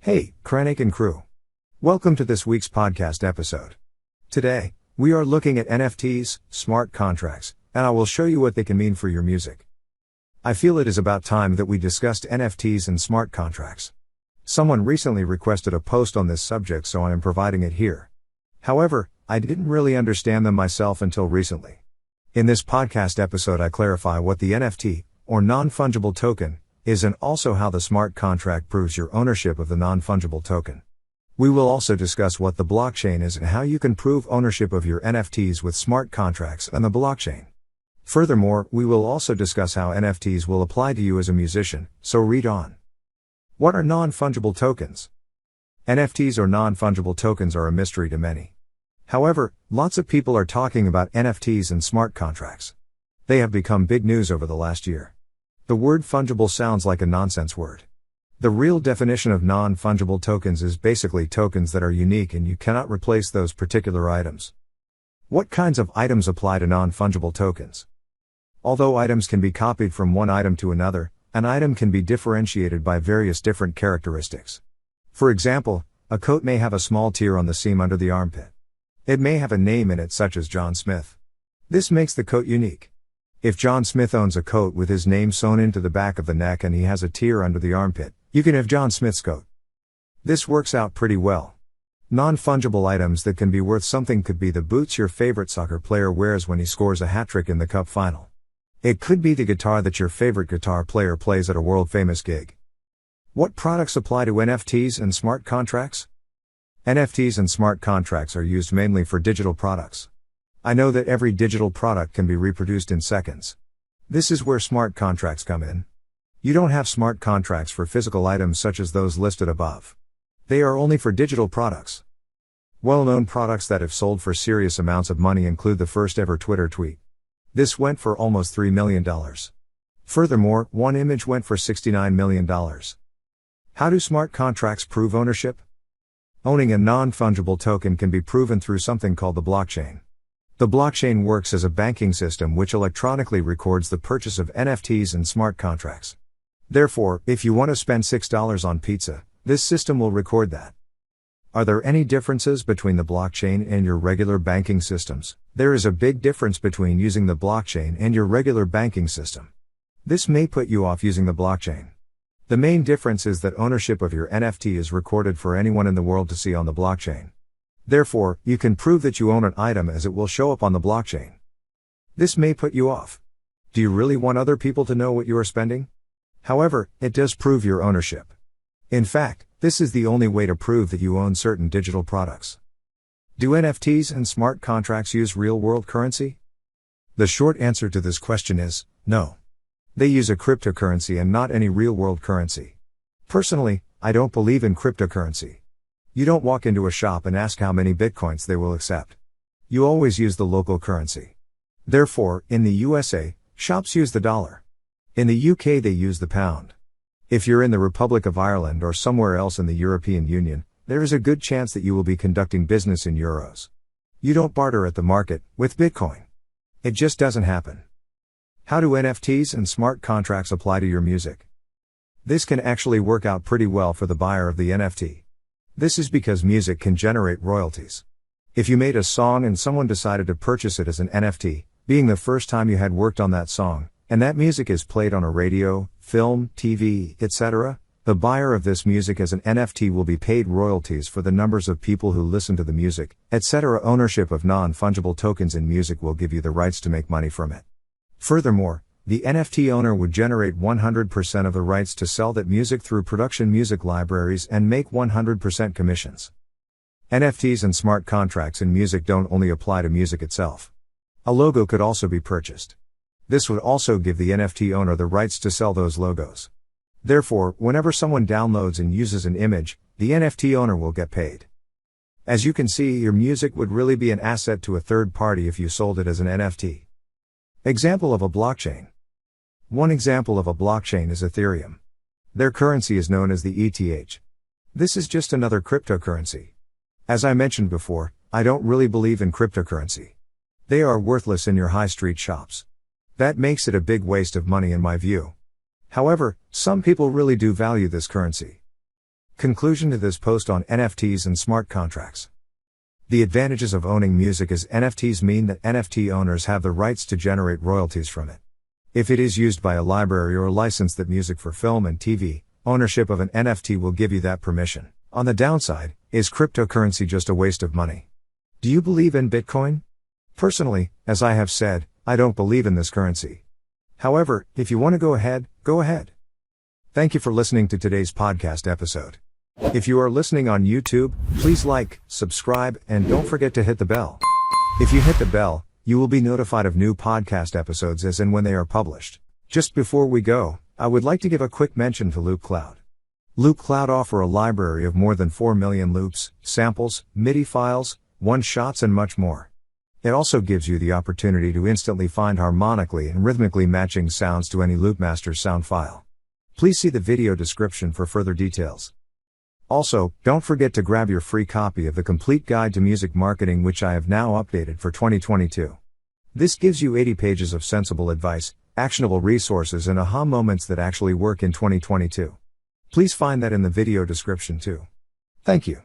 Hey, Krannaken Crew. Welcome to this week's podcast episode. Today, we are looking at NFTs, smart contracts, and I will show you what they can mean for your music. I feel it is about time that we discussed NFTs and smart contracts. Someone recently requested a post on this subject, so I am providing it here. However, I didn't really understand them myself until recently. In this podcast episode, I clarify what the NFT, or non-fungible token, is and also how the smart contract proves your ownership of the non-fungible token. We will also discuss what the blockchain is and how you can prove ownership of your NFTs with smart contracts and the blockchain. Furthermore, we will also discuss how NFTs will apply to you as a musician, so read on. What are non-fungible tokens? NFTs or non-fungible tokens are a mystery to many. However, lots of people are talking about NFTs and smart contracts. They have become big news over the last year. The word fungible sounds like a nonsense word. The real definition of non-fungible tokens is basically tokens that are unique and you cannot replace those particular items. What kinds of items apply to non-fungible tokens? Although items can be copied from one item to another, an item can be differentiated by various different characteristics. For example, a coat may have a small tear on the seam under the armpit. It may have a name in it such as John Smith. This makes the coat unique. If John Smith owns a coat with his name sewn into the back of the neck and he has a tear under the armpit, you can have John Smith's coat. This works out pretty well. Non-fungible items that can be worth something could be the boots your favorite soccer player wears when he scores a hat-trick in the cup final. It could be the guitar that your favorite guitar player plays at a world-famous gig. What products apply to NFTs and smart contracts? NFTs and smart contracts are used mainly for digital products. I know that every digital product can be reproduced in seconds. This is where smart contracts come in. You don't have smart contracts for physical items such as those listed above. They are only for digital products. Well-known products that have sold for serious amounts of money include the first ever Twitter tweet. This went for almost $3 million. Furthermore, one image went for $69 million. How do smart contracts prove ownership? Owning a non-fungible token can be proven through something called the blockchain. The blockchain works as a banking system which electronically records the purchase of NFTs and smart contracts. Therefore, if you want to spend $6 on pizza, this system will record that. Are there any differences between the blockchain and your regular banking systems? There is a big difference between using the blockchain and your regular banking system. This may put you off using the blockchain. The main difference is that ownership of your NFT is recorded for anyone in the world to see on the blockchain. Therefore, you can prove that you own an item as it will show up on the blockchain. This may put you off. Do you really want other people to know what you are spending? However, it does prove your ownership. In fact, this is the only way to prove that you own certain digital products. Do NFTs and smart contracts use real-world currency? The short answer to this question is, no. They use a cryptocurrency and not any real-world currency. Personally, I don't believe in cryptocurrency. You don't walk into a shop and ask how many bitcoins they will accept. You always use the local currency. Therefore, in the USA, shops use the dollar. In the UK they use the pound. If you're in the Republic of Ireland or somewhere else in the European Union, there is a good chance that you will be conducting business in euros. You don't barter at the market with Bitcoin. It just doesn't happen. How do NFTs and smart contracts apply to your music? This can actually work out pretty well for the buyer of the NFT. This is because music can generate royalties. If you made a song and someone decided to purchase it as an NFT, being the first time you had worked on that song, and that music is played on a radio, film, TV, etc., the buyer of this music as an NFT will be paid royalties for the numbers of people who listen to the music, etc. Ownership of non-fungible tokens in music will give you the rights to make money from it. Furthermore, the NFT owner would generate 100% of the rights to sell that music through production music libraries and make 100% commissions. NFTs and smart contracts in music don't only apply to music itself. A logo could also be purchased. This would also give the NFT owner the rights to sell those logos. Therefore, whenever someone downloads and uses an image, the NFT owner will get paid. As you can see, your music would really be an asset to a third party if you sold it as an NFT. Example of a blockchain. One example of a blockchain is Ethereum. Their currency is known as the ETH. This is just another cryptocurrency. As I mentioned before, I don't really believe in cryptocurrency. They are worthless in your high street shops. That makes it a big waste of money in my view. However, some people really do value this currency. Conclusion to this post on NFTs and smart contracts. The advantages of owning music as NFTs mean that NFT owners have the rights to generate royalties from it. If it is used by a library or licensed that music for film and TV, ownership of an NFT will give you that permission. On the downside, is cryptocurrency just a waste of money? Do you believe in Bitcoin? Personally, as I have said, I don't believe in this currency. However, if you want to go ahead, go ahead. Thank you for listening to today's podcast episode. If you are listening on YouTube, please like, subscribe, and don't forget to hit the bell. If you hit the bell, you will be notified of new podcast episodes as and when they are published. Just before we go, I would like to give a quick mention to LoopCloud. LoopCloud offer a library of more than 4 million loops, samples, MIDI files, one-shots and much more. It also gives you the opportunity to instantly find harmonically and rhythmically matching sounds to any Loopmaster's sound file. Please see the video description for further details. Also, don't forget to grab your free copy of the Complete Guide to Music Marketing, which I have now updated for 2022. This gives you 80 pages of sensible advice, actionable resources and aha moments that actually work in 2022. Please find that in the video description too. Thank you.